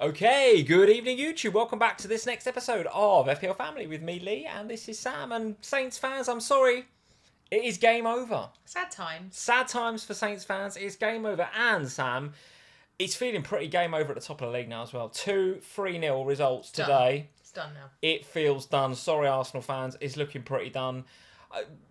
Okay, good evening YouTube. Welcome back to this next episode of FPL Family with me, Lee, and this is Sam. And Saints fans, I'm sorry, it is game over. Sad times. Sad times for Saints fans. It's game over. And Sam, it's feeling pretty game over at the top of the league now as well. 2-3-0 results today. It's done now. It feels done. Sorry, Arsenal fans. It's looking pretty done.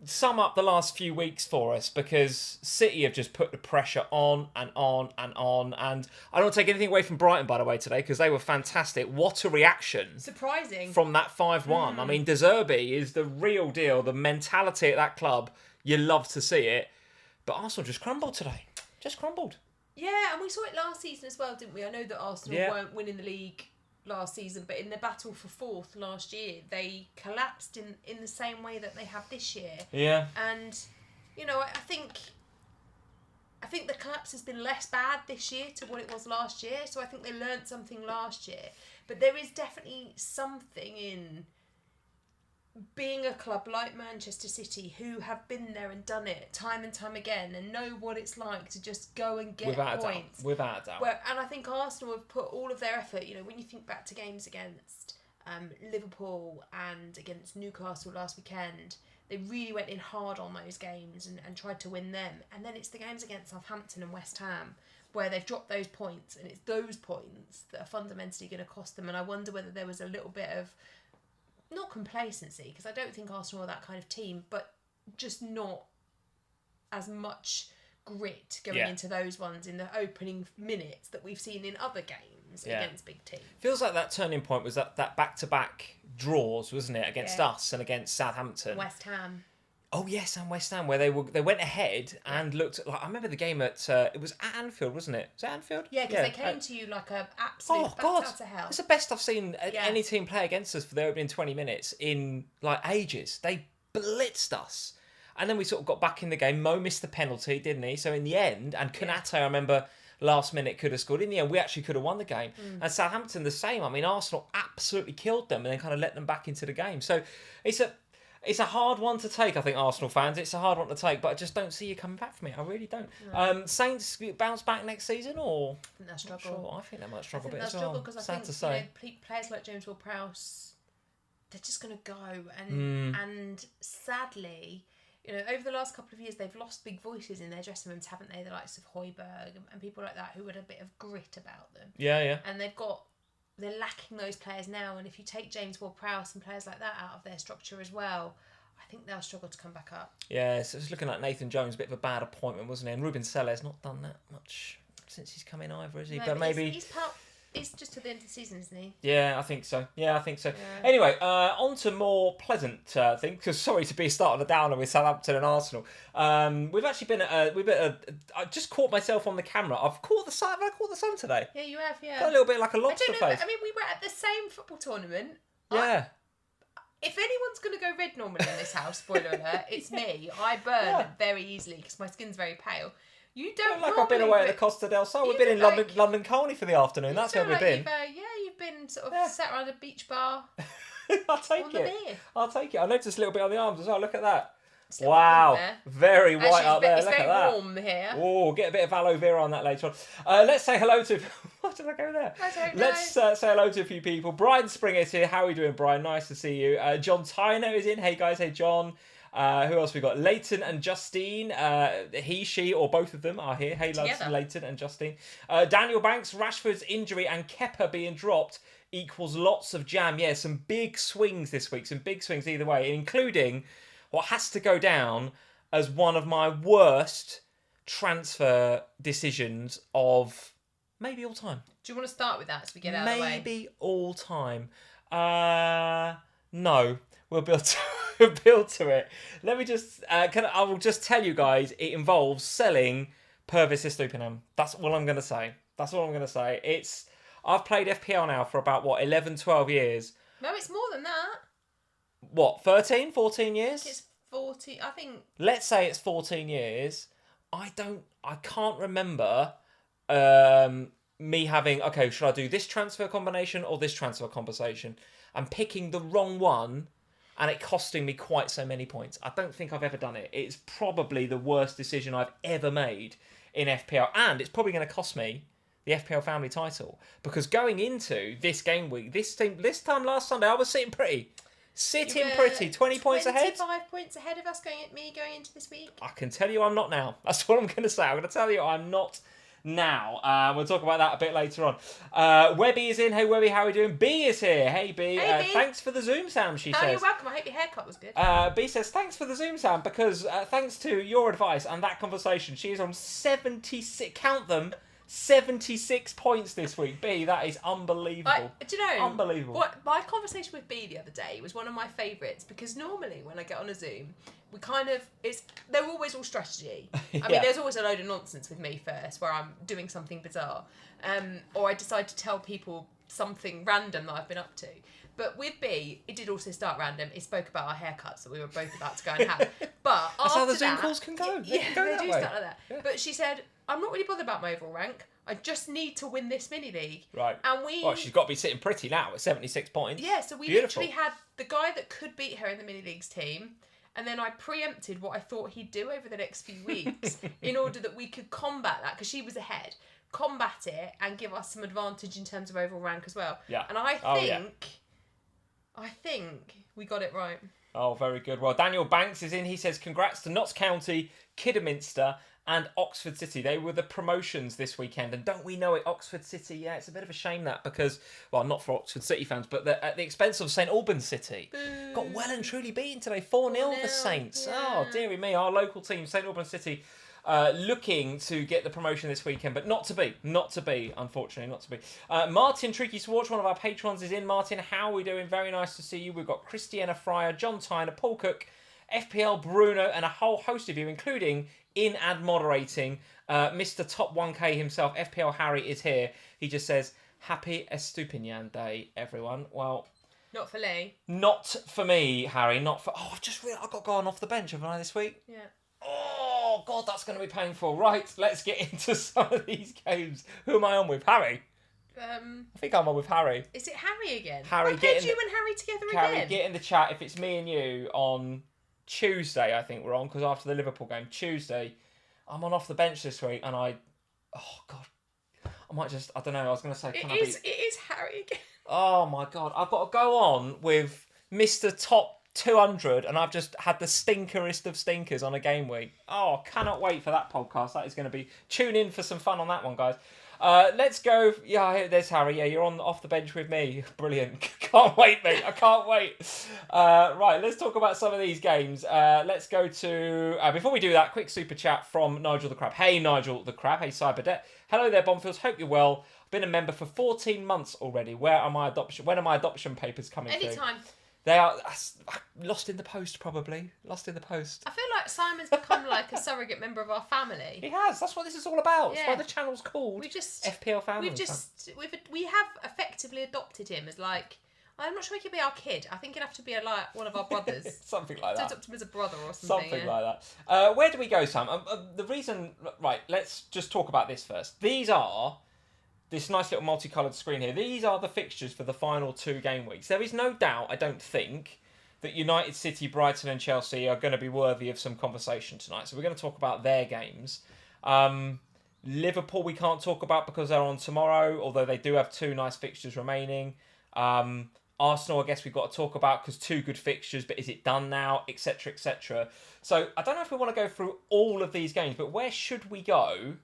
Sum up the last few weeks for us, because City have just put the pressure on and on and on. And I don't want to take anything away from Brighton, by the way, today, because they were fantastic. What a reaction. Surprising. From that 5-1. I mean, De Zerbi is the real deal. The mentality at that club, you love to see it. But Arsenal just crumbled today. Just crumbled. Yeah, and we saw it last season as well, didn't we? I know that Arsenal weren't winning the league last season, but in the battle for fourth last year, they collapsed in the same way that they have this year. Yeah. And, you know, I think the collapse has been less bad this year to what it was last year, so I think they learnt something last year. But there is definitely something in being a club like Manchester City, who have been there and done it time and time again and know what it's like to just go and get points. Without a doubt. And I think Arsenal have put all of their effort, you know, when you think back to games against Liverpool and against Newcastle last weekend, they really went in hard on those games and tried to win them. And then it's the games against Southampton and West Ham where they've dropped those points, and it's those points that are fundamentally going to cost them. And I wonder whether there was a little bit of, not complacency, because I don't think Arsenal are that kind of team, but just not as much grit going into those ones in the opening minutes that we've seen in other games against big teams. Feels like that turning point was that back-to-back draws, wasn't it, against us and against Southampton. West Ham. Oh yes, and West Ham, where they went ahead and looked like, I remember the game at it was at Anfield, wasn't it? Was it Anfield? Yeah, because they came to you like a absolute bat out of hell. It's the best I've seen any team play against us for the opening 20 minutes in like ages. They blitzed us, and then we sort of got back in the game. Mo missed the penalty, didn't he? So in the end, and Konate, I remember last minute could have scored. In the end, we actually could have won the game. And Southampton the same. I mean, Arsenal absolutely killed them and then kind of let them back into the game. So it's a hard one to take, I think, Arsenal fans. It's a hard one to take, but I just don't see you coming back from it. I really don't. No. Saints bounce back next season, or? I think they'll struggle. Sure. I think they might struggle a bit as well. Because I think players like James Ward-Prowse, they're just going to go. And sadly, you know, over the last couple of years, they've lost big voices in their dressing rooms, haven't they? The likes of Højbjerg and people like that who had a bit of grit about them. Yeah. And they're lacking those players now, and if you take James Ward-Prowse and players like that out of their structure as well, I think they'll struggle to come back up. Yeah, so it's looking like Nathan Jones, a bit of a bad appointment, wasn't he? And Ruben Sellers not done that much since he's come in either, has he? No, but maybe he's just to the end of the season, isn't he? Yeah, I think so. Yeah. Anyway, on to more pleasant things. Because sorry to be starting a downer with Southampton and Arsenal. We've actually been I just caught myself on the camera. I've caught the sun. Have I caught the sun today? Yeah, you have. Yeah. Got a little bit like a lobster face. I mean, we were at the same football tournament. Yeah. If anyone's going to go red normally in this house, spoiler alert, it's me. I burn very easily because my skin's very pale. You don't like I've been away at the Costa del Sol. We've been in London Colney for the afternoon. That's where we've been. You've been sort of sat around a beach bar. I'll take it. Beer. I'll take it. I noticed a little bit on the arms as well. Look at that. Wow, very white out there. Look at that. It's very warm here. Oh, get a bit of aloe vera on that later on. Let's say hello to... Why did I go there? I don't know. Let's say hello to a few people. Brian Springer is here. How are you doing, Brian? Nice to see you. John Tyner is in. Hey, guys. Hey, John. Who else we got? Leighton and Justine. He, she, or both of them are here. Hey, lads, Leighton and Justine. Daniel Banks, Rashford's injury and Kepa being dropped equals lots of jam. Yeah, some big swings this week. Some big swings either way, including what has to go down as one of my worst transfer decisions of maybe all time. Do you want to start with that as we get out of the way? Maybe all time. No, we'll build to it. Let me just. I will just tell you guys. It involves selling Purvis Estupiñán. That's all I'm going to say. I've played FPL now for about 11, 12 years. No, it's more than that. What, 13, 14 years? It's 40, I think. Let's say it's 14 years. I can't remember me having, okay, should I do this transfer combination or this transfer combination? And picking the wrong one and it costing me quite so many points. I don't think I've ever done it. It's probably the worst decision I've ever made in FPL. And it's probably going to cost me the FPL Family title. Because going into this game week, this time last Sunday, I was sitting pretty. 20 points ahead. 25 points ahead of us going into this week. I can tell you I'm not now. That's what I'm going to say. I'm going to tell you I'm not now. We'll talk about that a bit later on. Webby is in. Hey, Webby, how are we doing? B is here. Hey, B. Hey, B. Thanks for the Zoom sound, she says. Oh, you're welcome. I hope your haircut was good. B says, thanks for the Zoom sound, because thanks to your advice and that conversation, she is on 76, count them, 76 points this week. B, that is unbelievable. Do you know? Unbelievable. What my conversation with B the other day was one of my favourites, because normally when I get on a Zoom, we they're always all strategy. I mean, there's always a load of nonsense with me first, where I'm doing something bizarre, or I decide to tell people something random that I've been up to. But with B, it did also start random. It spoke about our haircuts that we were both about to go and have. But that's after how the Zoom that, calls can go. Yeah, they do way. start like that. Yeah. But she said, I'm not really bothered about my overall rank. I just need to win this mini league. Right. And well, she's got to be sitting pretty now at 76 points. Yeah, so we literally had the guy that could beat her in the mini leagues team. And then I preempted what I thought he'd do over the next few weeks in order that we could combat that, because she was ahead. Combat it and give us some advantage in terms of overall rank as well. Yeah. And I think we got it right. Oh, very good. Well, Daniel Banks is in. He says, congrats to Notts County, Kidderminster and Oxford City. They were the promotions this weekend. And don't we know it, Oxford City? Yeah, it's a bit of a shame that, because, well, not for Oxford City fans, but at the expense of St Albans City. Boo. Got well and truly beaten today. 4-0 the Saints. Yeah. Oh, dearie me. Our local team, St Albans City, looking to get the promotion this weekend, but not to be, unfortunately, not to be. Martin Tricky Swartz, one of our patrons, is in. Martin, how are we doing? Very nice to see you. We've got Christiana Fryer, John Tyner, Paul Cook, FPL Bruno, and a whole host of you, including in-ad moderating, Mr. Top 1K himself, FPL Harry, is here. He just says, happy Estupinian Day, everyone. Well, not for Lee. Not for me, Harry. Not for... Oh, I've just realised I got gone off the bench, haven't I, this week? Yeah. Oh, God, that's going to be painful. Right, let's get into some of these games. Who am I on with? Harry? I think I'm on with Harry. Is it Harry again? Harry, I paired you and Harry together again. Harry, get in the chat. If it's me and you on Tuesday, I think we're on, because after the Liverpool game, Tuesday, I'm on off the bench this week, and oh, God. I might just, I don't know, I was going to say, It is Harry again. Oh, my God. I've got to go on with Mr. Top 200, and I've just had the stinkerest of stinkers on a game week. Oh, cannot wait for that podcast. That is going to be... Tune in for some fun on that one, guys. Let's go... Yeah, there's Harry. Yeah, you're on off the bench with me. Brilliant. Can't wait, mate. I can't wait. Right, let's talk about some of these games. Let's go to... before we do that, quick super chat from Nigel the Crab. Hey, Nigel the Crab. Hey, Cyberdet. Hello there, Bonfields. Hope you're well. I've been a member for 14 months already. When are my adoption papers coming through? Anytime. They are lost in the post, probably. Lost in the post. I feel like Simon's become like a surrogate member of our family. He has. That's what this is all about. Yeah. That's why the channel's called FPL Family. We have effectively adopted him as like... I'm not sure he could be our kid. I think he'd have to be one of our brothers. Something like that. Adopt him as a brother or something. Something like that. Where do we go, Sam? The reason... Right, let's just talk about this first. These are... This nice little multicoloured screen here. These are the fixtures for the final 2 game weeks. There is no doubt, I don't think, that United, City, Brighton and Chelsea are going to be worthy of some conversation tonight. So we're going to talk about their games. Liverpool we can't talk about because they're on tomorrow, although they do have 2 nice fixtures remaining. Arsenal, I guess we've got to talk about because 2 good fixtures, but is it done now, etc., etc. So I don't know if we want to go through all of these games, but where should we go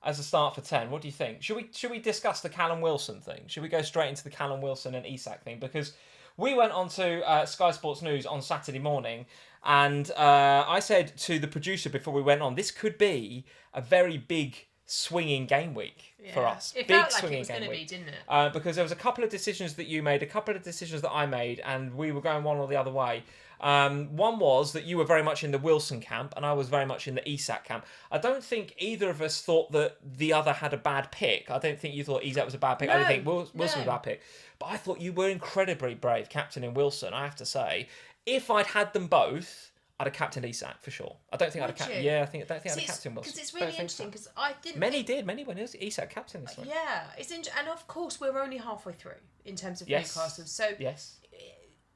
as a start for 10? What do you think? Should we discuss the Callum Wilson thing? Should we go straight into the Callum Wilson and Isak thing? Because we went on to Sky Sports News on Saturday morning, and I said to the producer before we went on, this could be a very big swinging game week for us. It big felt like swinging it was going to week. be, didn't it? Because there was a couple of decisions that you made, a couple of decisions that I made, and we were going one or the other way. One was that you were very much in the Wilson camp and I was very much in the Isak camp. I don't think either of us thought that the other had a bad pick. I don't think you thought Isak was a bad pick. I don't think Wilson was a bad pick. But I thought you were incredibly brave captaining Wilson, I have to say. If I'd had them both, I'd have captained Isak for sure. I don't think I'd have captained... Yeah, I don't think I'd have captained Wilson. Because it's really interesting because I didn't... Many did. Many when Isak captain this week. Yeah, it's and of course we're only halfway through in terms of Newcastle. So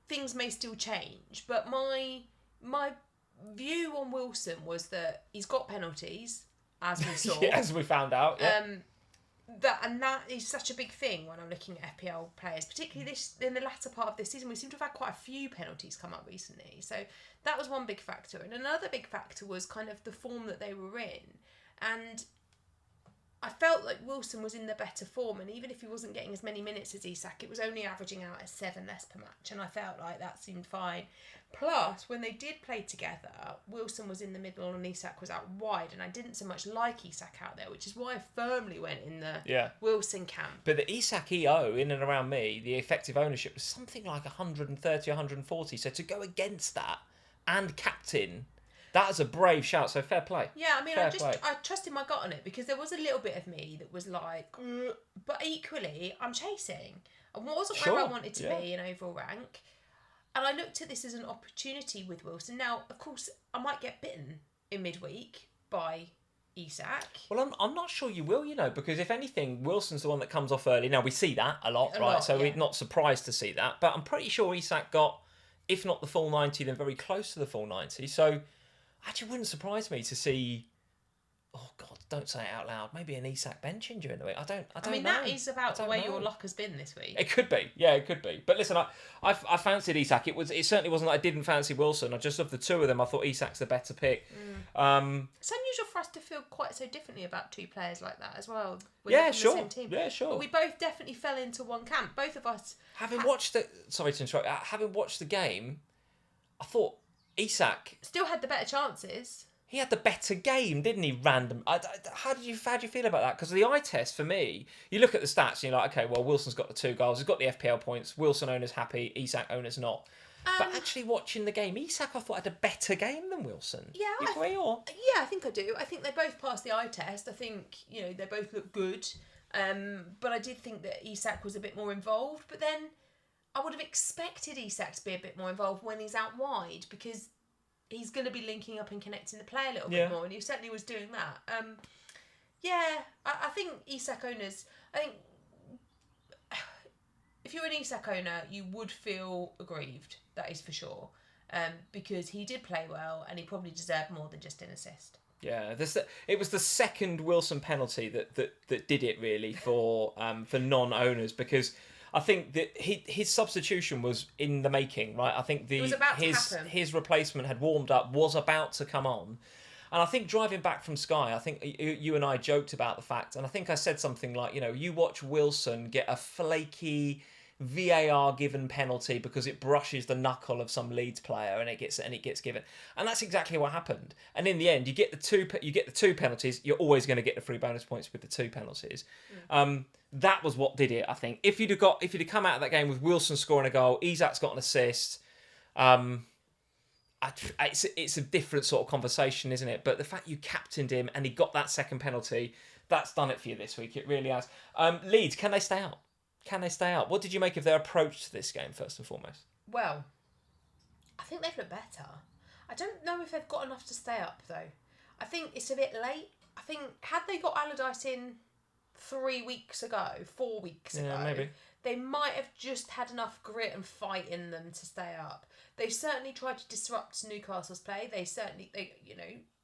things may still change, but my view on Wilson was that he's got penalties, as we saw. As we found out. Yeah. that is such a big thing when I'm looking at FPL players, particularly this in the latter part of this season. We seem to have had quite a few penalties come up recently, so that was one big factor. And another big factor was kind of the form that they were in, and I felt like Wilson was in the better form, and even if he wasn't getting as many minutes as Isak, it was only averaging out at 7 less per match, and I felt like that seemed fine. Plus, when they did play together, Wilson was in the middle and Isak was out wide, and I didn't so much like Isak out there, which is why I firmly went in the Wilson camp. But the Isak EO, in and around me, the effective ownership was something like 130, 140, so to go against that and captain... That is a brave shout, so fair play. Yeah, I mean, I trusted my gut on it because there was a little bit of me that was like, but equally, I'm chasing. I wasn't where I wanted to be in overall rank. And I looked at this as an opportunity with Wilson. Now, of course, I might get bitten in midweek by Isak. Well, I'm not sure you will, because if anything, Wilson's the one that comes off early. Now, we see that a lot, right? So we're not surprised to see that. But I'm pretty sure Isak got, if not the full 90, then very close to the full 90. So... Actually, wouldn't surprise me to see. Oh God, don't say it out loud. Maybe an Isak benching during the week. I don't know. That is about the way your luck has been this week. It could be, yeah, it could be. But listen, I fancied Isak. It certainly wasn't that I didn't fancy Wilson. I just of the two of them, I thought Isak's the better pick. It's unusual for us to feel quite so differently about two players like that as well. Yeah, sure. The same team. Yeah, sure. But we both definitely fell into one camp. Both of us. Having watched the game, I thought Isak still had the better chances. He had the better game, didn't he? Random. How do you feel about that? Because the eye test for me, you look at the stats and you're like, okay, well, Wilson's got the 2 goals, he's got the FPL points. Wilson owner's happy, Isak owner's not. But actually watching the game, Isak I thought had a better game than Wilson. Yeah, you agree or? Yeah, I think I do. I think they both passed the eye test. I think they both look good. But I did think that Isak was a bit more involved. But then I would have expected Isak to be a bit more involved when he's out wide because he's going to be linking up and connecting the play a little bit more, and he certainly was doing that. I think Isak owners, if you're an Isak owner, you would feel aggrieved, that is for sure, because he did play well and he probably deserved more than just an assist. Yeah, it was the second Wilson penalty that did it really for non-owners, because I think that his substitution was in the making, right? I think his replacement had warmed up, was about to come on. And I think driving back from Sky, I think you and I joked about the fact, and I think I said something like, you watch Wilson get a flaky VAR given penalty because it brushes the knuckle of some Leeds player and it gets given, and that's exactly what happened. And in the end, you get the two penalties. You're always going to get the 3 bonus points with the 2 penalties. That was what did it, I think. If you'd have come out of that game with Wilson scoring a goal, Isak's got an assist, it's a different sort of conversation, isn't it? But the fact you captained him and he got that second penalty, that's done it for you this week. It really has. Leeds, can they stay out? Can they stay out? What did you make of their approach to this game, first and foremost? Well, I think they've looked better. I don't know if they've got enough to stay up, though. I think it's a bit late. I think, had they got Allardyce in 4 weeks ago, maybe, they might have just had enough grit and fight in them to stay up. They certainly tried to disrupt Newcastle's play. They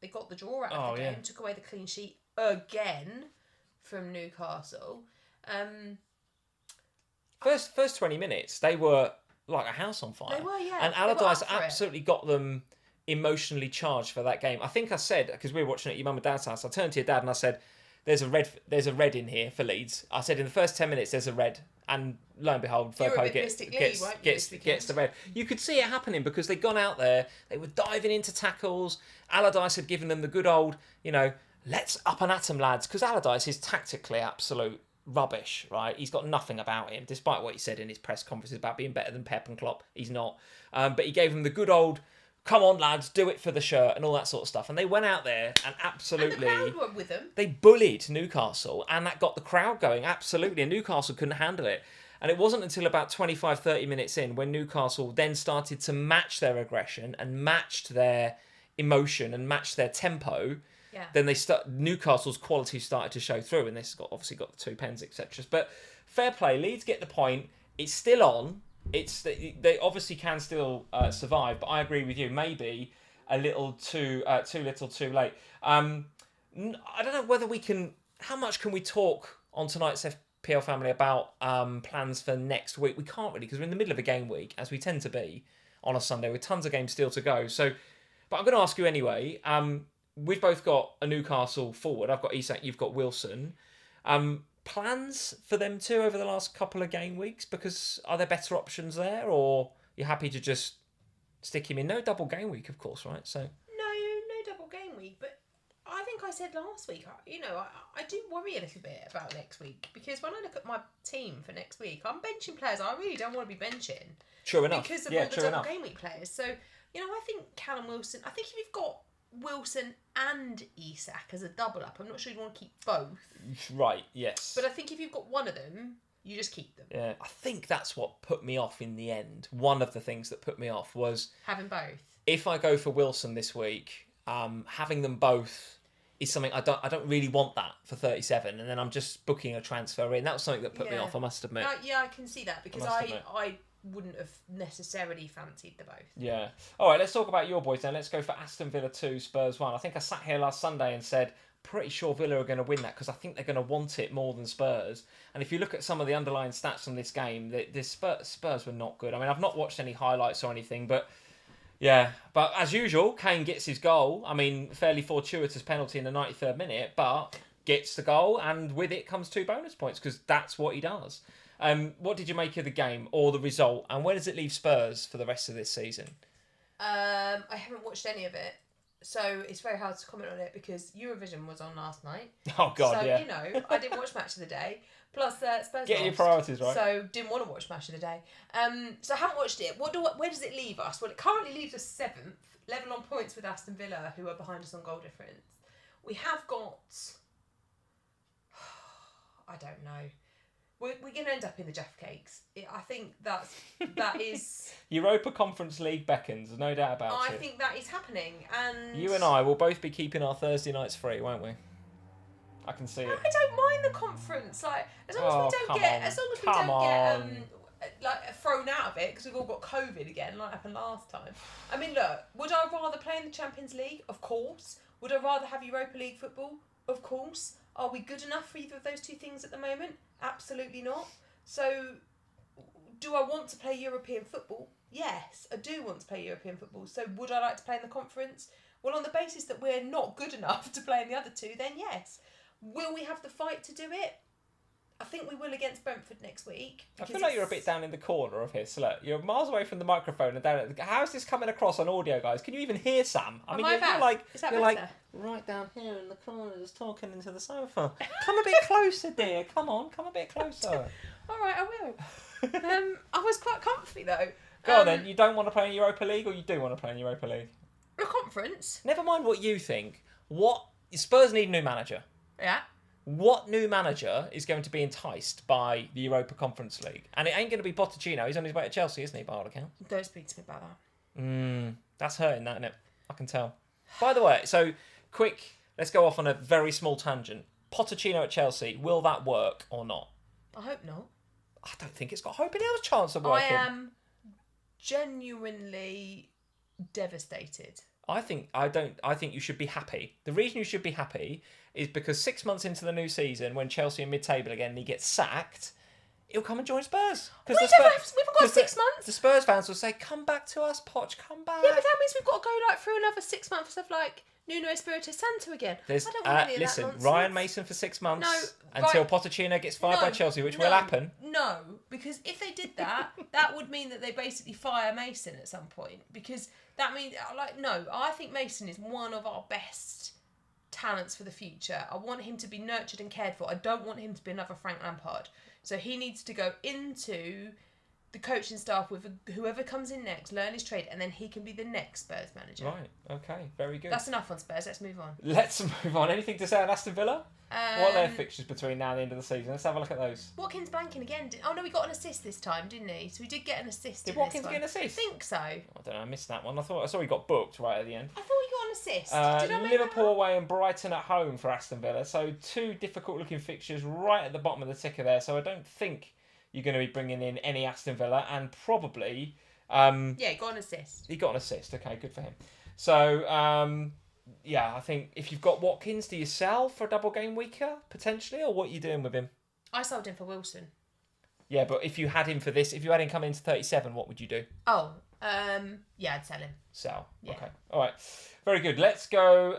got the draw out of the game, took away the clean sheet again from Newcastle. First 20 minutes, they were like a house on fire. They were, yeah. And Allardyce absolutely got them emotionally charged for that game. I think I said, because we were watching it at your mum and dad's house, I turned to your dad and I said, there's a red in here for Leeds. I said in the first 10 minutes there's a red, and lo and behold, Firpo gets the red. You could see it happening because they'd gone out there, they were diving into tackles. Allardyce had given them the good old, let's up and at 'em, lads, because Allardyce is tactically absolute rubbish, right? He's got nothing about him, despite what he said in his press conferences about being better than Pep and Klopp. He's not. But he gave them the good old, come on, lads, do it for the shirt and all that sort of stuff. And they went out there and absolutely... And the crowd were with them. They bullied Newcastle, and that got the crowd going, absolutely. And Newcastle couldn't handle it. And it wasn't until about 25, 30 minutes in when Newcastle then started to match their aggression and matched their emotion and matched their tempo. Yeah. Then Newcastle's quality started to show through, and this obviously got the 2 pens, etc. But fair play, Leeds get the point. It's still on. They obviously can still survive, but I agree with you. Maybe a little too little, too late. I don't know whether we can. How much can we talk on tonight's FPL family about plans for next week. We can't really because we're in the middle of a game week, as we tend to be on a Sunday with tons of games still to go. So, but I'm going to ask you anyway. We've both got a Newcastle forward. I've got Isak, you've got Wilson. Plans for them too over the last couple of game weeks? Because are there better options there, or you're happy to just stick him in? No double game week, of course, right? So no double game week. But I think I said last week, I do worry a little bit about next week because when I look at my team for next week, I'm benching players I really don't want to be benching. True enough. Because of all the double game week players. So I think Callum Wilson. I think if you've got Wilson and Isak as a double up, I'm not sure you'd want to keep both. Right, yes. But I think if you've got one of them, you just keep them. Yeah, I think that's what put me off in the end. One of the things that put me off was having both. If I go for Wilson this week, having them both is something I don't really want that for 37, and then I'm just booking a transfer in. That was something that put me off, I must admit. I can see that because I wouldn't have necessarily fancied the both. Yeah. All right, let's talk about your boys then. Let's go for Aston Villa 2, Spurs 1. I think I sat here last Sunday and said, pretty sure Villa are going to win that because I think they're going to want it more than Spurs. And if you look at some of the underlying stats from this game, the Spurs were not good. I mean, I've not watched any highlights or anything, but yeah. But as usual, Kane gets his goal. I mean, fairly fortuitous penalty in the 93rd minute, but gets the goal, and with it comes 2 bonus points because that's what he does. What did you make of the game or the result, and where does it leave Spurs for the rest of this season? I haven't watched any of it, so it's very hard to comment on it because Eurovision was on last night. Oh God, so, yeah. I didn't watch Match of the Day. Plus, Spurs Get your priorities right. So didn't want to watch Match of the Day. So I haven't watched it. Where does it leave us? Well, it currently leaves us 7th, level on points with Aston Villa, who are behind us on goal difference. We have got. I don't know. We're going to end up in the Jeff Cakes. I think that is... Europa Conference League beckons, no doubt about it. I think that is happening, and... You and I will both be keeping our Thursday nights free, won't we? I can see it. I don't mind the conference. Like, as long as we don't get thrown out of it because we've all got COVID again, like happened last time. I mean, look, would I rather play in the Champions League? Of course. Would I rather have Europa League football? Of course. Are we good enough for either of those 2 things at the moment? Absolutely not. So, do I want to play European football? Yes, I do want to play European football. So, would I like to play in the conference? Well, on the basis that we're not good enough to play in the other 2, then yes. Will we have the fight to do it? I think we will against Brentford next week. I feel like you're a bit down in the corner of here. So look, you're miles away from the microphone and down. How is this coming across on audio, guys? Can you even hear Sam? I mean, you're like right down here in the corner, just talking into the sofa. Come a bit closer, dear. Come on, come a bit closer. All right, I will. I was quite comfy though. Go on then. You don't want to play in Europa League, or you do want to play in Europa League? A conference. Never mind what you think. Spurs need a new manager. Yeah. What new manager is going to be enticed by the Europa Conference League? And it ain't going to be Pochettino. He's on his way to Chelsea, isn't he, by all accounts? Don't speak to me about that. That's hurting, that, isn't it? I can tell. By the way, so quick, let's go off on a very small tangent. Pochettino at Chelsea, will that work or not? I hope not. I don't think it's got hope in a chance of working. I am genuinely devastated. I think you should be happy. The reason you should be happy is because 6 months into the new season, when Chelsea are mid-table again and he gets sacked, he'll come and join Spurs. We've got 6 months. The Spurs fans will say, come back to us, Poch, come back. Yeah, but that means we've got to go through another 6 months of Nuno Espirito Santo again. I don't want any of that nonsense. Ryan Mason for 6 months until Pochettino gets fired by Chelsea, which will happen. No, because if they did that, that would mean that they basically fire Mason at some point. Because that means, I think Mason is one of our best talents for the future. I want him to be nurtured and cared for. I don't want him to be another Frank Lampard. So he needs to go into the coaching staff with whoever comes in next, learn his trade, and then he can be the next Spurs manager. Right, okay, very good. That's enough on Spurs, let's move on. Let's move on. Anything to say on Aston Villa? What are their fixtures between now and the end of the season? Let's have a look at those. Watkins banking again. We got an assist this time, didn't he? So we did get an assist. Did Watkins get an assist? I think so. I don't know, I missed that one. I saw he got booked right at the end. I thought he got an assist. Did I make Liverpool away and Brighton at home for Aston Villa. So 2 difficult looking fixtures right at the bottom of the ticker there. So I don't think you're going to be bringing in any Aston Villa, and probably... yeah, he got an assist. He got an assist. Okay, good for him. So, I think if you've got Watkins, do you sell for a double game weeker, potentially, or what are you doing with him? I sold him for Wilson. Yeah, but if you had him for this, if you had him come into 37, what would you do? Oh, yeah, I'd sell him. Sell. Yeah. Okay. All right. Very good. Let's go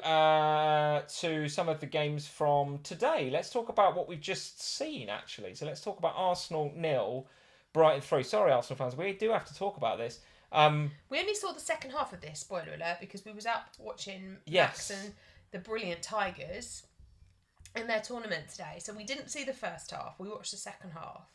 to some of the games from today. Let's talk about what we've just seen, actually. So let's talk about Arsenal 0, Brighton 3. Sorry, Arsenal fans, we do have to talk about this. We only saw the second half of this, spoiler alert, because we was up watching Max and the brilliant Tigers in their tournament today. So we didn't see the first half. We watched the second half.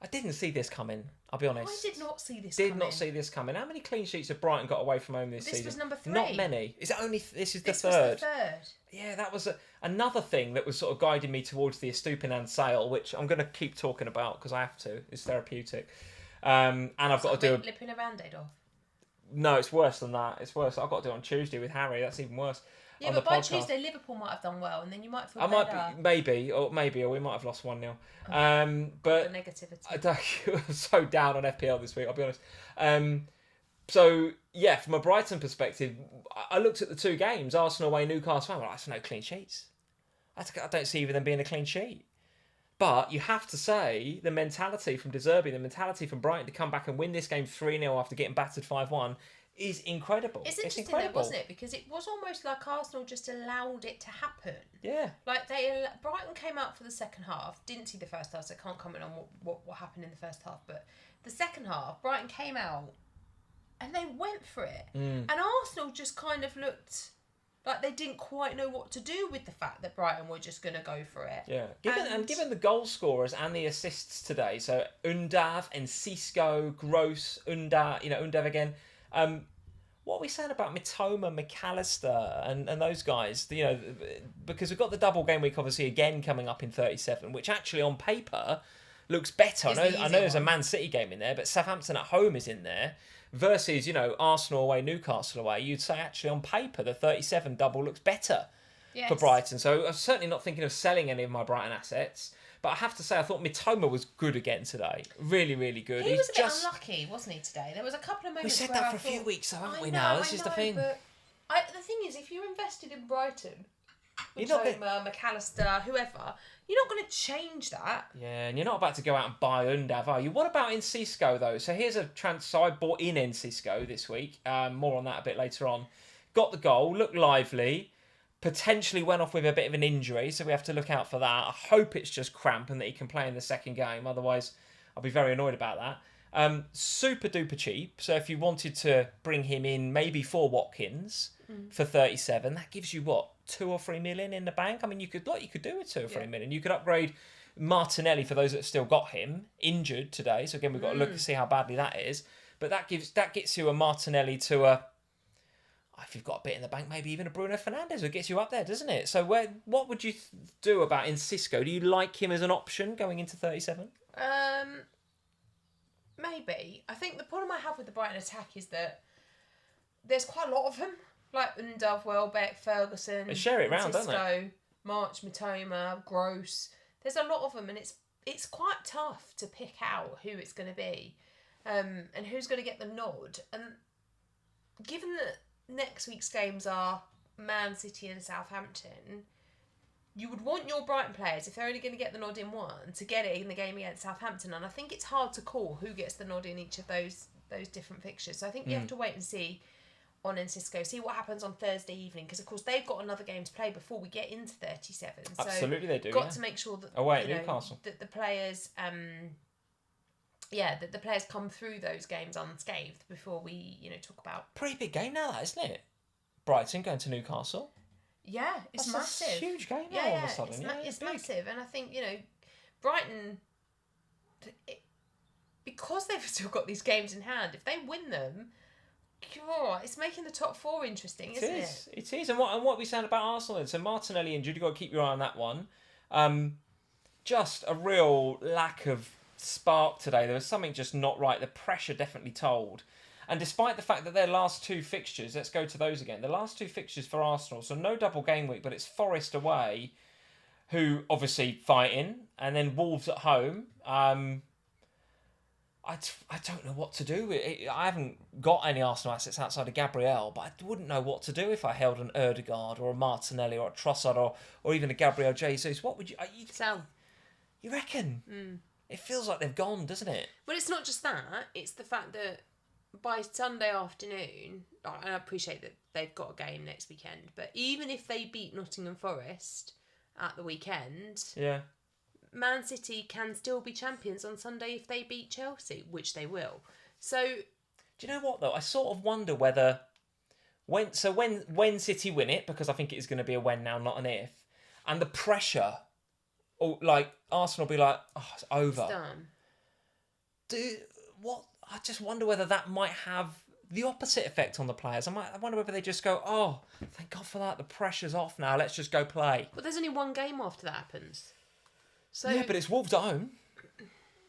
I didn't see this coming, I'll be honest. I did not see this coming. Did not see this coming. How many clean sheets have Brighton got away from home this season? This was number 3. Not many. Is it only... This is the This third. was the third. Yeah, that was another thing that was sort of guiding me towards the Estupinan sale, which I'm going to keep talking about because I have to. It's therapeutic. And I've got to do... Lipping a Band-Aid off? No, it's worse than that. It's worse. I've got to do it on Tuesday with Harry. That's even worse. Yeah, but by Tuesday, Liverpool might have done well, and then you might feel better. Maybe, or we might have lost 1-0. But the negativity. I'm so down on FPL this week, I'll be honest. So, yeah, from a Brighton perspective, I looked at the 2 games, Arsenal away, Newcastle. Well, that's no clean sheets. I don't see even them being a clean sheet. But you have to say, the mentality from De Zerbi, the mentality from Brighton to come back and win this game 3-0 after getting battered 5-1 is incredible. It's interesting incredible. though, wasn't it? Because it was almost like Arsenal just allowed it to happen. Yeah. Like Brighton came out for the second half. Didn't see the first half, so I can't comment on what happened in the first half. But the second half, Brighton came out and they went for it. And Arsenal just kind of looked like they didn't quite know what to do with the fact that Brighton were just going to go for it. Yeah. Given the goal scorers and the assists today, so Undav and Cisco, Gross, Undav again. What are we saying about Mitoma, McAllister and those guys? Because we've got the double game week obviously again coming up in 37, which actually on paper looks better. I know there's a Man City game in there, but Southampton at home is in there versus, Arsenal away, Newcastle away. You'd say actually on paper the 37 double looks better for Brighton. So I'm certainly not thinking of selling any of my Brighton assets. But I have to say, I thought Mitoma was good again today. Really, really good. He was a bit unlucky, wasn't he, today? There was a couple of moments where we said that for a few weeks, though, haven't we, now? This is the thing. But the thing is, if you're invested in Brighton, Mitoma, McAllister, whoever, you're not going to change that. Yeah, and you're not about to go out and buy Undav, are you? What about Cisco, though? So here's a transfer. I bought in Cisco this week. More on that a bit later on. Got the goal, looked lively. Potentially went off with a bit of an injury, so we have to look out for that. I hope it's just cramp and that he can play in the second game. Otherwise, I'll be very annoyed about that. Super duper cheap. So if you wanted to bring him in, maybe for Watkins for 37, that gives you what, 2 or 3 million in the bank. I mean, you could do with 2 or 3 million. You could upgrade Martinelli for those that have still got him injured today. So again, we've got to look and see how badly that is. But that gets you a Martinelli to a. If you've got a bit in the bank, maybe even a Bruno Fernandes, it gets you up there, doesn't it? So what would you do about Cisco? Do you like him as an option going into 37? Maybe. I think the problem I have with the Brighton attack is that there's quite a lot of them. Like Undav, Welbeck, Ferguson. They share it round, Cisco, don't they? March, Mitoma, Gross. There's a lot of them, and it's quite tough to pick out who it's going to be and who's going to get the nod. And given that next week's games are Man City and Southampton, you would want your Brighton players, if they're only going to get the nod in one, to get it in the game against Southampton. And I think it's hard to call who gets the nod in each of those different fixtures. So I think you have to wait and see on Cisco, see what happens on Thursday evening, because of course they've got another game to play before we get into 37. Absolutely, they do. Got to make sure that Newcastle, that the players that the players come through those games unscathed before we, talk about. Pretty big game now, that, isn't it? Brighton going to Newcastle. Yeah, it's massive. That's a huge game now, all of a sudden. It's massive. And I think, Brighton, because they've still got these games in hand, if they win them, it's making the top 4 interesting, isn't it? It is. And what we saying about Arsenal then? So Martinelli injured, you've got to keep your eye on that one. Just a real lack of spark today. There was something just not right. The pressure definitely told. And despite the fact that their last 2 fixtures, let's go to those again. The last 2 fixtures for Arsenal, so no double game week, but it's Forest away, who obviously fighting, and then Wolves at home. I don't know what to do. I haven't got any Arsenal assets outside of Gabriel, but I wouldn't know what to do if I held an Ødegaard or a Martinelli or a Trossard or even a Gabriel Jesus. What would you... Sell. You reckon? It feels like they've gone, doesn't it? Well, it's not just that. It's the fact that by Sunday afternoon, and I appreciate that they've got a game next weekend, but even if they beat Nottingham Forest at the weekend, Man City can still be champions on Sunday if they beat Chelsea, which they will. So, do you know what though? I sort of wonder whether when City win it, because I think it is going to be a when now, not an if, and the pressure, or like Arsenal will be like, oh, it's over. It's done. I just wonder whether that might have the opposite effect on the players. I wonder whether they just go, oh, thank God for that. The pressure's off now. Let's just go play. But there's only one game after that happens. So yeah, but it's Wolves at home.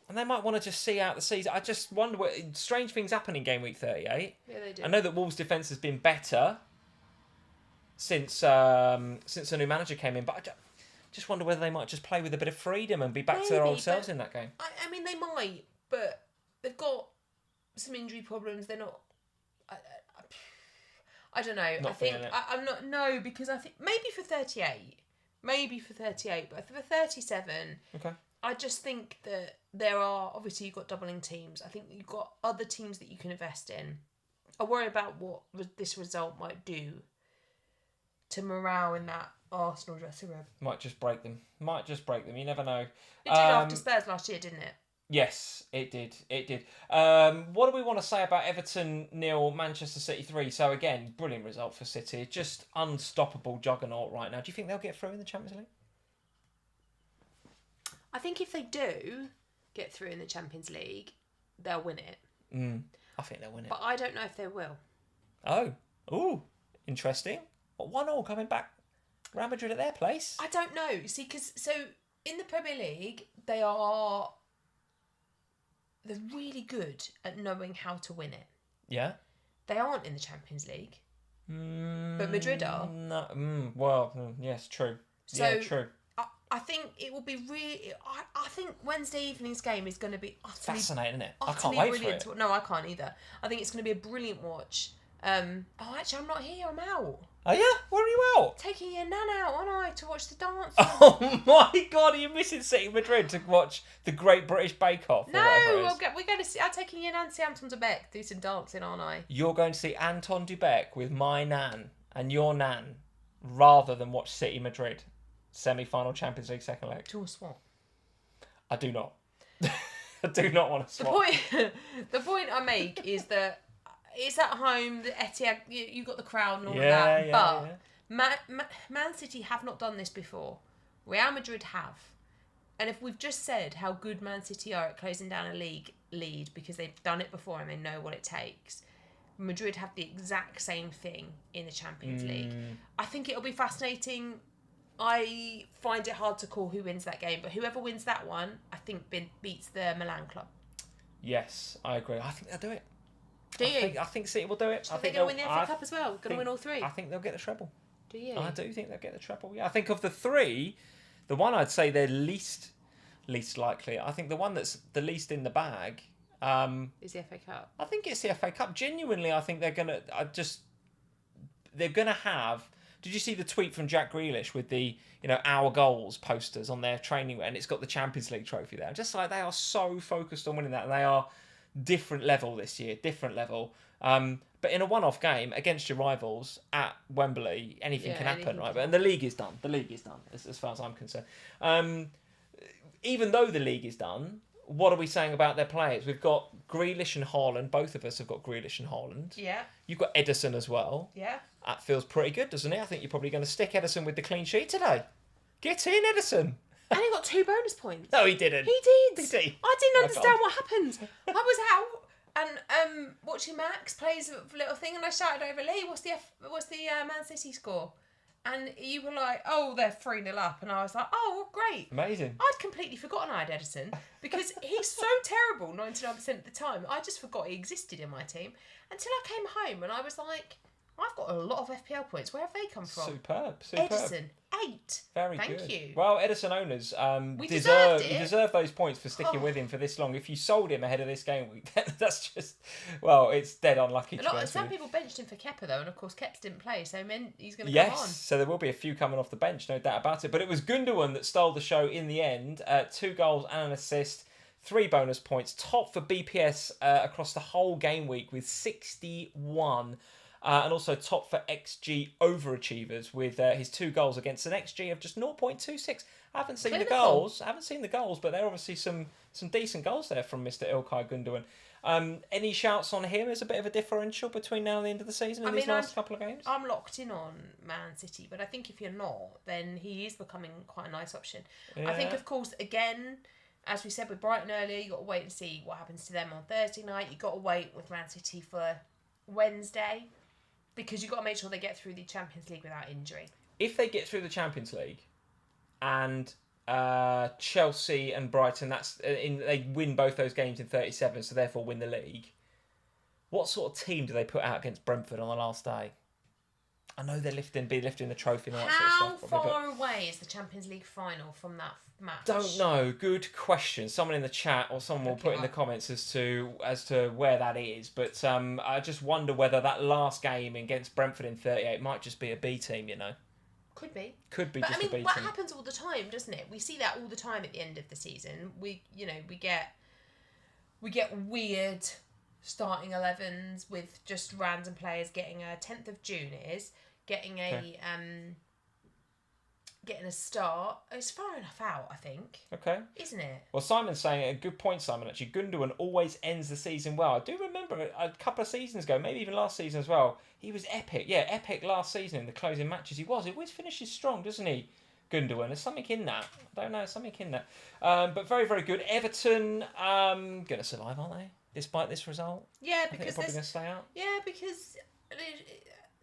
And they might want to just see out the season. I just wonder strange things happen in game week 38. Yeah, they do. I know that Wolves' defence has been better since the new manager came in, but I just wonder whether they might just play with a bit of freedom and be back to their old selves in that game. I mean, they might, but they've got some injury problems. They're not. I don't know. I'm not. No, because I think maybe for 38, but for 37, okay. I just think that there are obviously you've got doubling teams. I think you've got other teams that you can invest in. I worry about what this result might do to morale in that Arsenal dressing room. Might just break them. You never know. It did after Spurs last year, didn't it? Yes, it did. What do we want to say about Everton 0, Manchester City 3? So again, brilliant result for City. Just unstoppable juggernaut right now. Do you think they'll get through in the Champions League? I think if they do get through in the Champions League, they'll win it. I think they'll win it. But I don't know if they will. Oh, interesting. But 1-1 coming back. Real Madrid at their place. I don't know. See, because so in the Premier League, they're really good at knowing how to win it. Yeah. They aren't in the Champions League. But Madrid are. No. Yes, true. So, yeah, true. I think it will be really. I think Wednesday evening's game is going to be utterly fascinating, isn't it? I utterly can't wait brilliant. for it. No, I can't either. I think it's going to be a brilliant watch. Actually, I'm not here. I'm out. Oh yeah, where are you out? Taking your nan out, aren't I, to watch the dance? Oh my God, are you missing City Madrid to watch the Great British Bake Off? No, we're going to see. I'm taking your nan to see Anton de Beek do some dancing, aren't I? You're going to see Anton de Beek with my nan and your nan, rather than watch City Madrid semi-final Champions League second leg. To a swap. I do not. I do not want to swap. The point I make is that it's at home. The Etihad, you got the crowd and all of that. But Man City have not done this before. Real Madrid have. And if we've just said how good Man City are at closing down a league lead because they've done it before and they know what it takes, Madrid have the exact same thing in the Champions League. I think it'll be fascinating. I find it hard to call who wins that game, but whoever wins that one, I think beats the Milan club. Yes, I agree. I think they'll do it. I think City will do it. I think they'll win the FA Cup as well. Going to win all three. I think they'll get the treble. Do you? I do think they'll get the treble. Yeah, I think of the three, the one I'd say they're least likely. I think the one that's the least in the bag is the FA Cup. I think it's the FA Cup. Genuinely, I think they're gonna have. Did you see the tweet from Jack Grealish with the our goals posters on their training, and it's got the Champions League trophy there? Just like they are so focused on winning that, and they are different level this year, different level. But in a one-off game against your rivals at Wembley, anything can happen, right? And the league is done. The league is done, as far as I'm concerned. Even though the league is done, what are we saying about their players? We've got Grealish and Haaland. Both of us have got Grealish and Haaland. Yeah. You've got Ederson as well. Yeah. That feels pretty good, doesn't it? I think you're probably going to stick Ederson with the clean sheet today. Get in, Ederson. And he got 2 bonus points. No, he didn't. He did. Did he? I didn't understand what happened. I was out and watching Max plays a little thing, and I shouted over, Lee, what's the Man City score? And you were like, oh, they're 3-0 up. And I was like, oh, well, great. Amazing. I'd completely forgotten I had Ederson because he's so terrible 99% of the time. I just forgot he existed in my team until I came home and I was like, I've got a lot of FPL points. Where have they come from? Superb. Edison, 8. Very Thank good. you. Well, Edison owners We deserved it. you deserve those points for sticking with him for this long. If you sold him ahead of this game week, that's just, well, it's dead unlucky. Some people benched him for Kepa though, and of course Kepa didn't play, so he's going to come on. Yes, so there will be a few coming off the bench, no doubt about it. But it was Gundogan that stole the show in the end. 2 goals and an assist, 3 bonus points, top for BPS across the whole game week with 61. And also top for XG overachievers with his 2 goals against an XG of just 0.26. I haven't seen the goals, but there are obviously some decent goals there from Mr. Ilkay Gundogan. Any shouts on him as a bit of a differential between now and the end of the season in these last couple of games? I'm locked in on Man City, but I think if you're not, then he is becoming quite a nice option. Yeah. I think, of course, again, as we said with Brighton earlier, you've got to wait and see what happens to them on Thursday night. You've got to wait with Man City for Wednesday, because you've got to make sure they get through the Champions League without injury. If they get through the Champions League and Chelsea and Brighton, they win both those games in 37, so therefore win the league, what sort of team do they put out against Brentford on the last day? I know they're lifting the trophy and all that sort of stuff. How far away is the Champions League final from that match? Don't know. Good question. Someone in the chat or someone will put in the comments as to where that is. But I just wonder whether that last game against Brentford in 38 might just be a B team, you know. Could be. Could be, but just a B team. What happens all the time, doesn't it? We see that all the time at the end of the season. We get weird starting 11s with just random players getting a 10th of June getting a start. It's far enough out, I think. Okay. Isn't it? Well, Simon's saying a good point, Simon, actually. Gundogan always ends the season well. I do remember a couple of seasons ago, maybe even last season as well, he was epic. Yeah, epic last season in the closing matches. He always finishes strong, doesn't he, Gundogan? There's something in that. I don't know, something in that. But very, very good. Everton, going to survive, aren't they? Despite this result? Yeah, because they're probably going to stay out. Yeah, because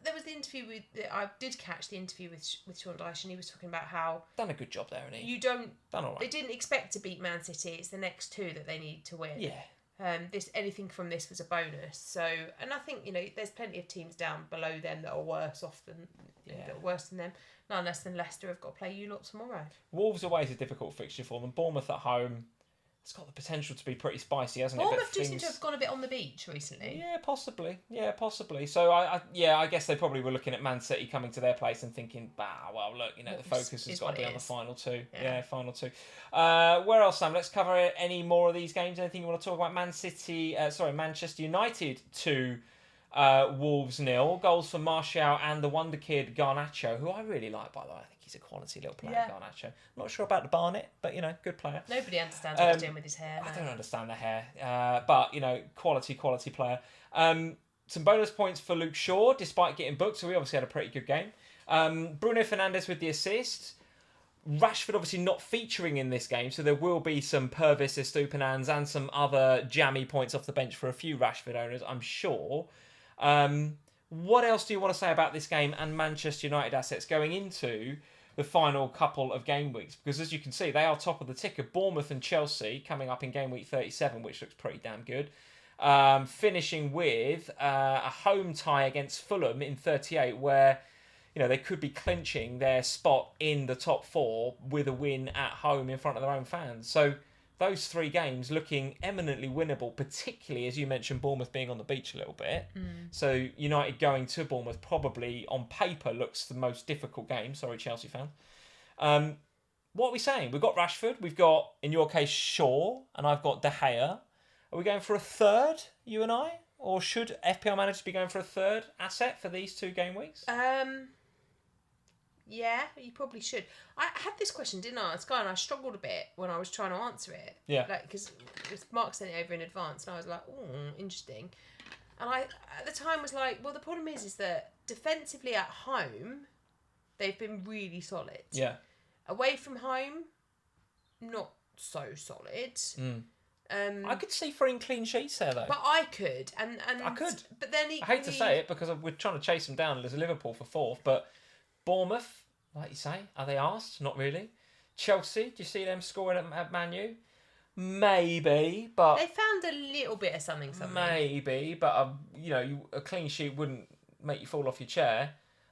there was the interview I did catch the interview with Sean Dyche, and he was talking about how done a good job there, hasn't he? Done all right. They didn't expect to beat Man City. It's the next 2 that they need to win. Yeah. Anything from this was a bonus. So, and I think there's plenty of teams down below them that are worse off than that are worse than them. None less than Leicester have got to play you lot tomorrow. Wolves away is a difficult fixture for them. Bournemouth at home. It's got the potential to be pretty spicy, hasn't it? Bournemouth do seem to have gone a bit on the beach recently. Yeah, possibly. So I guess they probably were looking at Man City coming to their place and thinking, well, look, the focus has got to be on the final 2. Yeah, final 2. Where else, Sam? Let's cover any more of these games. Anything you want to talk about? Manchester United 2, Wolves 0. Goals for Martial and the wonder kid Garnacho, who I really like, by the way. I think he's a quality little player, Garnacho. Not sure about the Barnet, but good player. Nobody understands what he's doing with his hair. I don't understand the hair, but quality player. Some bonus points for Luke Shaw, despite getting booked. So we obviously had a pretty good game. Bruno Fernandes with the assist. Rashford obviously not featuring in this game, so there will be some Purvis Estupiñans and some other jammy points off the bench for a few Rashford owners, I'm sure. What else do you want to say about this game and Manchester United assets going into the final couple of game weeks? Because as you can see, they are top of the ticker. Bournemouth and Chelsea coming up in game week 37, which looks pretty damn good. Finishing with a home tie against Fulham in 38, where they could be clinching their spot in the top 4 with a win at home in front of their own fans. So those 3 games looking eminently winnable, particularly, as you mentioned, Bournemouth being on the beach a little bit. So United going to Bournemouth probably, on paper, looks the most difficult game. Sorry, Chelsea fans. What are we saying? We've got Rashford. We've got, in your case, Shaw. And I've got De Gea. Are we going for a third, you and I? Or should FPL Managers be going for a third asset for these 2 game weeks? Yeah, you probably should. I had this question, didn't I, on Sky, and I struggled a bit when I was trying to answer it. Yeah. Because Mark sent it over in advance, and I was like, interesting. And I, at the time, was like, well, the problem is that defensively at home, they've been really solid. Yeah. Away from home, not so solid. I could see 3 clean sheets there, though. But I could. And I could. But then equally, I hate to say it, because we're trying to chase them down as Liverpool for 4th, but Bournemouth, like you say, are they arsed? Not really. Chelsea, do you see them scoring at Man U? Maybe, but they found a little bit of something. Maybe, but a clean sheet wouldn't make you fall off your chair,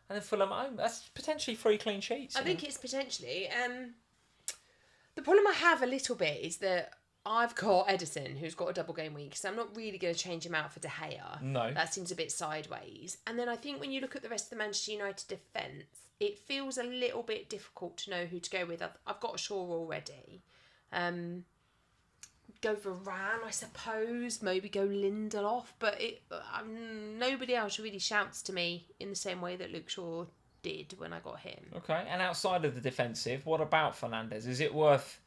and then Fulham at home. That's potentially 3 clean sheets. I think it's potentially. The problem I have a little bit is that I've got Edison, who's got a double game week, so I'm not really going to change him out for De Gea. No. That seems a bit sideways. And then I think when you look at the rest of the Manchester United defence, it feels a little bit difficult to know who to go with. I've got Shaw already. Go Varane, I suppose. Maybe go Lindelof. But nobody else really shouts to me in the same way that Luke Shaw did when I got him. Okay, and outside of the defensive, what about Fernandes? Is it worth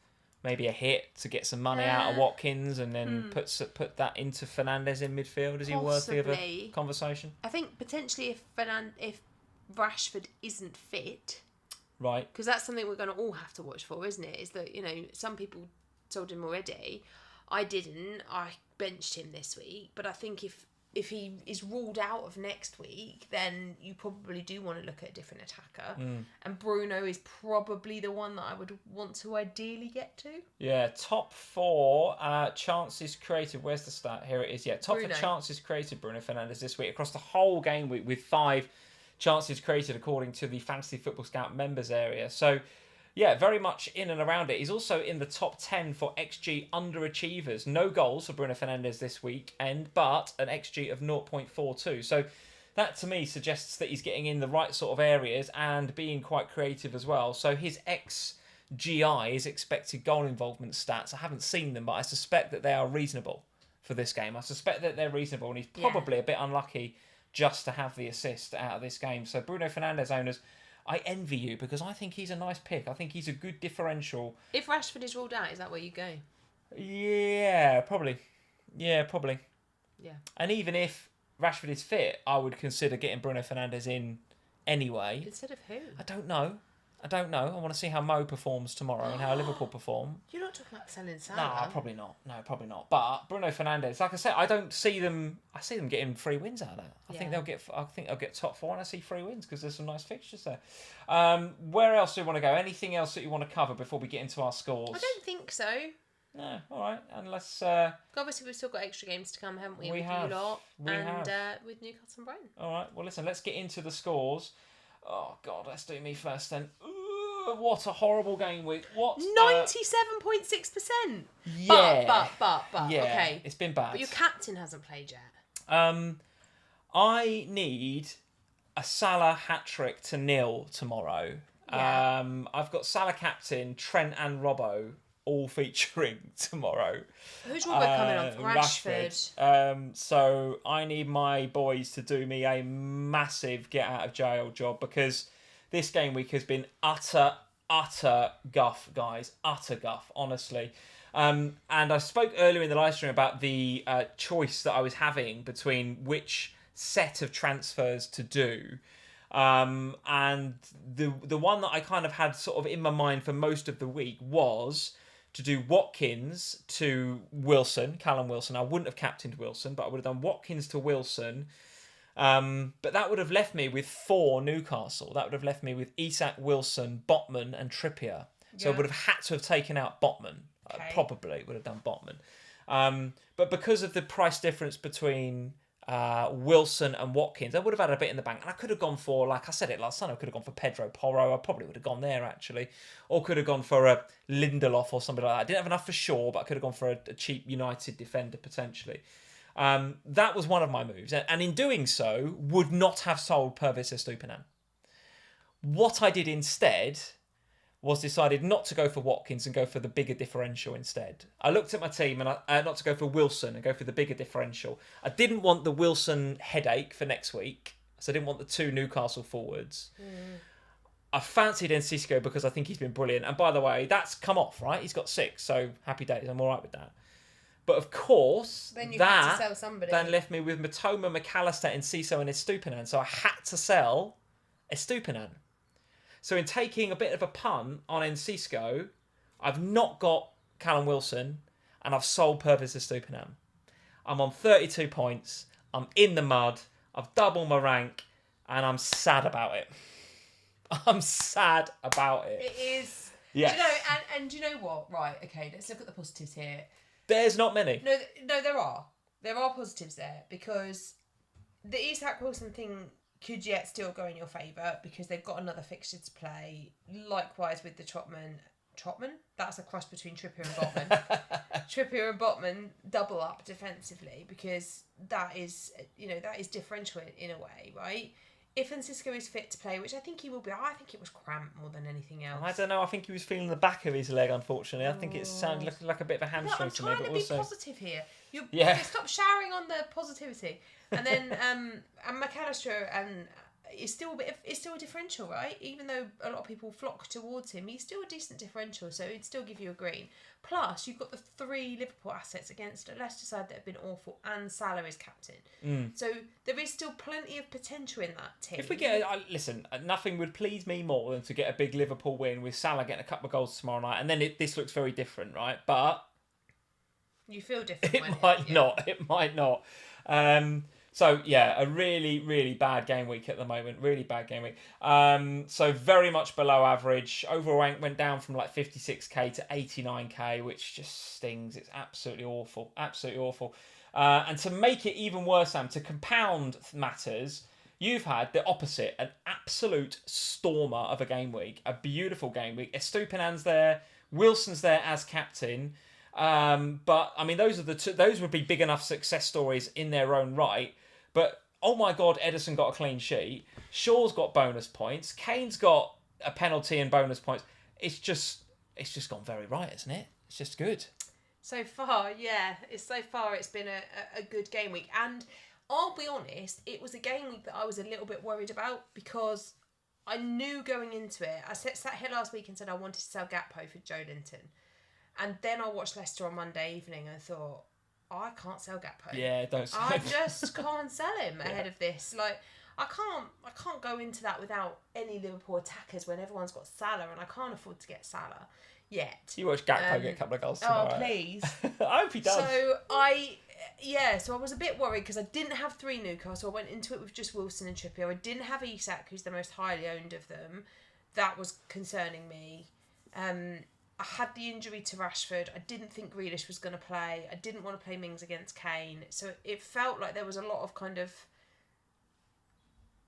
maybe a hit to get some money out of Watkins and then put that into Fernandes in midfield? Is he worthy of a conversation? I think potentially if Rashford isn't fit, right? Because that's something we're going to all have to watch for, isn't it? Is that some people told him already. I didn't. I benched him this week, but I think if he is ruled out of next week, then you probably do want to look at a different attacker. And Bruno is probably the one that I would want to ideally get to. Yeah, top 4 chances created. Where's the stat? Here it is. Yeah, top 4 chances created, Bruno Fernandes this week across the whole game week with 5 chances created according to the Fantasy Football Scout members area. So, yeah, very much in and around it. He's also in the top 10 for XG underachievers. No goals for Bruno Fernandes this weekend, but an XG of 0.42. So that to me suggests that he's getting in the right sort of areas and being quite creative as well. So his XGI, his expected goal involvement stats, I haven't seen them, but I suspect that they are reasonable for this game. I suspect that they're reasonable, and he's probably a bit unlucky just to have the assist out of this game. So Bruno Fernandes owners, I envy you because I think he's a nice pick. I think he's a good differential. If Rashford is ruled out, is that where you go? Yeah, probably. Yeah. And even if Rashford is fit, I would consider getting Bruno Fernandes in anyway. Instead of who? I don't know. I want to see how Mo performs tomorrow and how Liverpool perform. You're not talking about selling Salah. No, probably not. But Bruno Fernandes, like I said, I don't see them. I see them getting 3 wins out of that. I think they'll get top 4, and I see 3 wins because there's some nice fixtures there. Where else do we want to go? Anything else that you want to cover before we get into our scores? I don't think so. No, all right. Unless obviously we've still got extra games to come, haven't we? We with have. You lot We have. With Newcastle and Brighton. All right. Well, listen. Let's get into the scores. Oh God, let's do me first then. What a horrible game week. 97.6%. Yeah. But yeah, okay. It's been bad. But your captain hasn't played yet. I need a Salah hat-trick to nil tomorrow. Yeah. I've got Salah captain, Trent and Robbo all featuring tomorrow. Who's Robbo coming on for? Rashford. So I need my boys to do me a massive get out of jail job because this game week has been utter guff, guys. Utter guff, honestly. And I spoke earlier in the live stream about the choice that I was having between which set of transfers to do. And the one that I kind of had sort of in my mind for most of the week was to do Watkins to Wilson, Callum Wilson. I wouldn't have captained Wilson, but I would have done Watkins to Wilson. But that would have left me with 4 Newcastle. That would have left me with Isak, Wilson, Botman and Trippier. So I would have had to have taken out Botman. Okay. Probably would have done Botman. But because of the price difference between Wilson and Watkins, I would have had a bit in the bank. And I could have gone for, like I said it last time, I could have gone for Pedro Porro. I probably would have gone there, actually. Or could have gone for a Lindelof or something like that. I didn't have enough for Shaw, but I could have gone for a cheap United defender, potentially. That was one of my moves. And in doing so, would not have sold Pervis Estupinan. What I did instead was decided not to go for Watkins and go for the bigger differential instead. I looked at my team and not to go for Wilson and go for the bigger differential. I didn't want the Wilson headache for next week, so I didn't want the 2 Newcastle forwards. I fancied Enciso because I think he's been brilliant. And by the way, that's come off, right? He's got 6, so happy days. I'm all right with that. But of course, then you had to sell somebody. Then left me with Matoma, McAllister, Enciso and Estupinan. So I had to sell Estupinan. So in taking a bit of a punt on Enciso, I've not got Callum Wilson and I've sold Pervis Estupinan. I'm on 32 points. I'm in the mud. I've doubled my rank and I'm sad about it. I'm sad about it. It is. Yes. Do you know, and do you know what? Right, okay, let's look at the positives here. There's not many. No, there are. There are positives there because the Isak Wilson thing could yet still go in your favour because they've got another fixture to play. Likewise with the Trotman. That's a cross between Trippier and Botman. Trippier and Botman double up defensively because that is differential in a way, right? If Francisco is fit to play, which I think he will be, I think it was cramp more than anything else. I don't know. I think he was feeling the back of his leg, unfortunately. I think it sounded like a bit of a hamstring to me. I'm trying to be positive here. Stop showering on the positivity. And then and McAllister is still a differential, right? Even though a lot of people flock towards him, he's still a decent differential, so he'd still give you a green. Plus, you've got the 3 Liverpool assets against a Leicester side that have been awful, and Salah is captain. So there is still plenty of potential in that team. If we get, listen, nothing would please me more than to get a big Liverpool win with Salah getting a couple of goals tomorrow night, and then this looks very different, right? But you feel different. It might not. So, yeah, a really, really bad game week at the moment. Really bad game week. So, very much below average. Overall rank went down from like 56k to 89k, which just stings. It's absolutely awful. Absolutely awful. And to make it even worse, Sam, to compound matters, you've had the opposite. An absolute stormer of a game week. A beautiful game week. Estupinan's there. Wilson's there as captain. But, I mean, those would be big enough success stories in their own right. But, oh my God, Ederson got a clean sheet. Shaw's got bonus points. Kane's got a penalty and bonus points. It's just gone very right, isn't it? It's just good. So far, yeah. It's been a good game week. And I'll be honest, it was a game week that I was a little bit worried about because I knew going into it. I sat here last week and said I wanted to sell Gakpo for Joe Linton. And then I watched Leicester on Monday evening and thought, I can't sell Gakpo. Yeah, don't sell him. I just can't sell him ahead of this. Like, I can't go into that without any Liverpool attackers when everyone's got Salah, and I can't afford to get Salah yet. You watch Gakpo get a couple of goals tomorrow. Oh, please. I hope he does. So I was a bit worried because I didn't have 3 Newcastle. I went into it with just Wilson and Trippier. I didn't have Isak, who's the most highly owned of them. That was concerning me. I had the injury to Rashford. I didn't think Grealish was going to play. I didn't want to play Mings against Kane. So it felt like there was a lot of kind of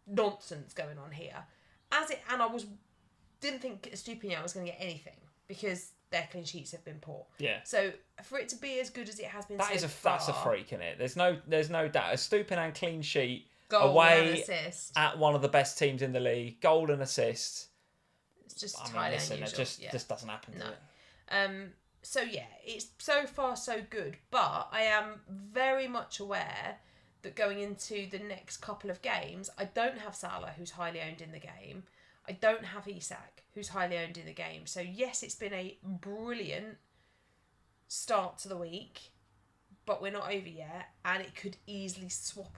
nonsense going on here. And I didn't think Estupinian was going to get anything because their clean sheets have been poor. Yeah. So for it to be as good as it has been that's a freak, isn't it? There's no doubt. Estupinian clean sheet goal away and assist at one of the best teams in the league. Goal and assist. It's just entirely unusual. It just doesn't happen, does it? So yeah, it's so far so good, but I am very much aware that going into the next couple of games, I don't have Salah, who's highly owned in the game. I don't have Isak, who's highly owned in the game. So yes, it's been a brilliant start to the week, but we're not over yet, and it could easily swap.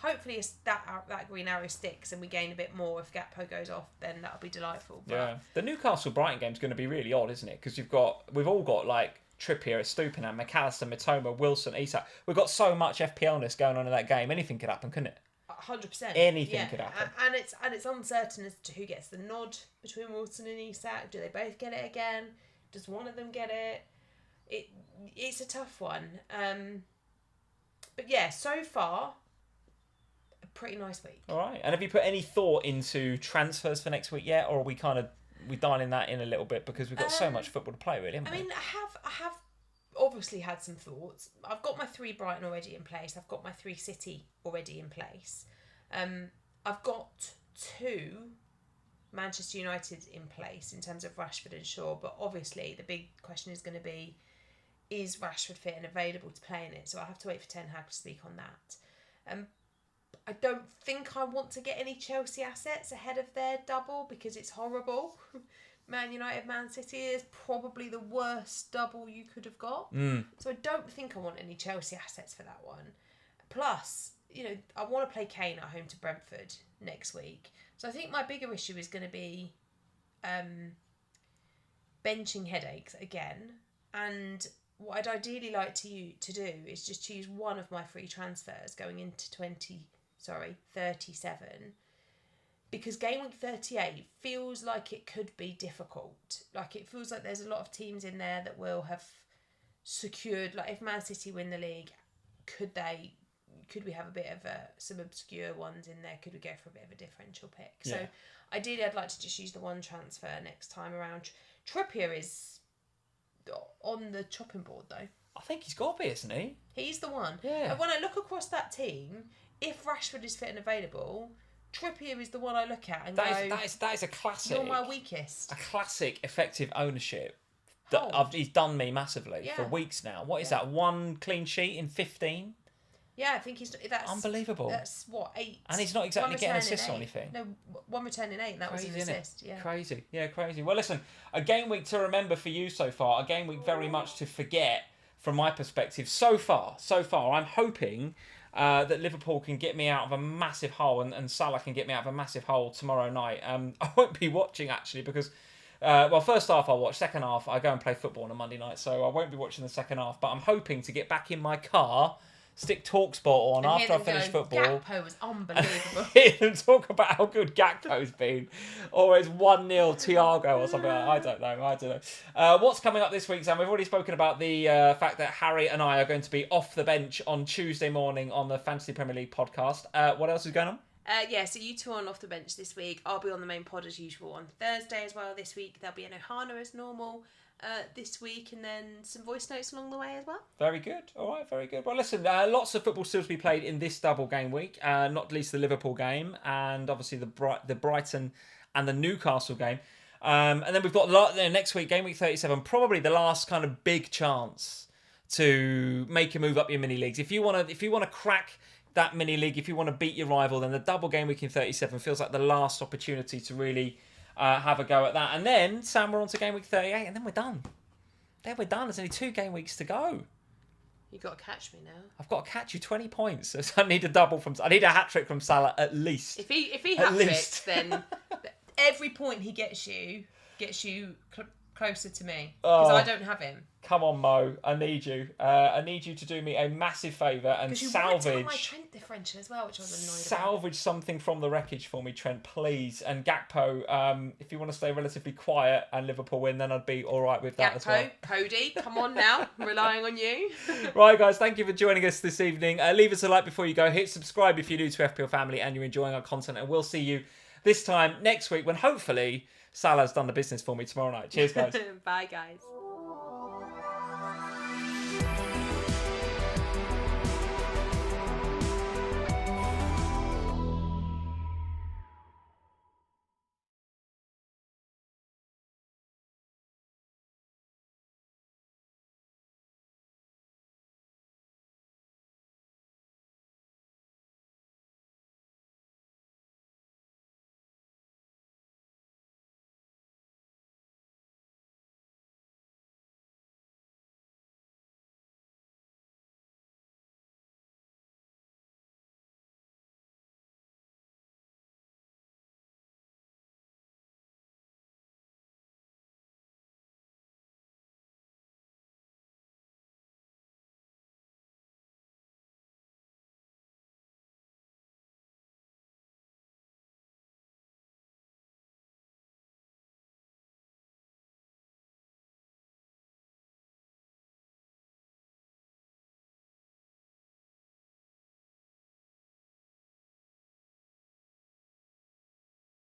Hopefully that green arrow sticks and we gain a bit more. If Gakpo goes off, then that'll be delightful. But yeah, the Newcastle Brighton game's going to be really odd, isn't it? Because we've all got like Trippier, Estupinian, McAllister, Mitoma, Wilson, Isak. We've got so much FPL-ness going on in that game. Anything could happen, couldn't it? 100%. Anything could happen. And it's uncertain as to who gets the nod between Wilson and Isak. Do they both get it again? Does one of them get it? It's a tough one. But yeah, so far, a pretty nice week. All right. And have you put any thought into transfers for next week yet, or are we dialing that in a little bit because we've got so much football to play, really, haven't we? I mean, I have obviously had some thoughts. I've got my 3 Brighton already in place. I've got my 3 City already in place. I've got 2 Manchester United in place in terms of Rashford and Shaw, but obviously the big question is going to be, is Rashford fit and available to play in it? So I'll have to wait for Ten Hag to speak on that. I don't think I want to get any Chelsea assets ahead of their double because it's horrible. Man United, Man City is probably the worst double you could have got. So I don't think I want any Chelsea assets for that one. Plus, I want to play Kane at home to Brentford next week. So I think my bigger issue is going to be benching headaches again. And what I'd ideally like to do is just choose one of my free transfers going into 37. Because game week 38 feels like it could be difficult. Like, it feels like there's a lot of teams in there that will have secured, like, if Man City win the league, could they could we have a bit of some obscure ones in there? Could we go for a bit of a differential pick? Yeah. So ideally, I'd like to just use the one transfer next time around. Trippier is on the chopping board though. I think he's got to be, isn't he? He's the one. Yeah. And when I look across that team, if Rashford is fit and available, Trippier is the one I look at and that is a classic. You're my weakest. A classic effective ownership. That he's done me massively for weeks now. What is that? 1 clean sheet in 15? Yeah, I think that's unbelievable. That's what, 8. And he's not exactly getting assists or anything. No, 1 return in 8, and that was an assist. Yeah. Crazy. Yeah, crazy. Well, listen, a game week to remember for you so far. A game week very much to forget from my perspective. So far, I'm hoping that Liverpool can get me out of a massive hole and Salah can get me out of a massive hole tomorrow night. I won't be watching actually because, first half I'll watch. Second half I go and play football on a Monday night, so I won't be watching the second half. But I'm hoping to get back in my car, stick TalkSport on and after I finish football. Gakpo was unbelievable. And talk about how good Gakpo's been. Or it's 1-0 Thiago or something like that. I don't know. What's coming up this week, Sam? We've already spoken about the fact that Harry and I are going to be off the bench on Tuesday morning on the Fantasy Premier League podcast. What else is going on? So you two are on off the bench this week. I'll be on the main pod as usual on Thursday as well this week. There'll be an Ohana as normal this week, and then some voice notes along the way as well. Very good. All right, very good. Well, listen, lots of football still to be played in this double game week, not least the Liverpool game and obviously the Brighton and the Newcastle game. And then we've got next week, game week 37, probably the last kind of big chance to make a move up your mini leagues. If you want to crack that mini league, if you want to beat your rival, then the double game week in 37 feels like the last opportunity to really have a go at that. And then, Sam, we're on to game week 38, and then we're done. There's only 2 game weeks to go. You've got to catch me now. I've got to catch you 20 points. So I need I need a hat-trick from Salah at least. If he hat-tricks, then every point he gets you closer to me. Because I don't have him. Come on, Mo. I need you. I need you to do me a massive favour and salvage my Trent differential as well, which I was annoyed salvage something from the wreckage for me, Trent, please. And Gakpo, if you want to stay relatively quiet and Liverpool win, then I'd be all right with that as well. Cody, come on now. I'm relying on you. Right, guys, thank you for joining us this evening. Leave us a like before you go. Hit subscribe if you're new to FPL Family and you're enjoying our content. And we'll see you this time next week when hopefully Salah's done the business for me tomorrow night. Cheers, guys. Bye, guys.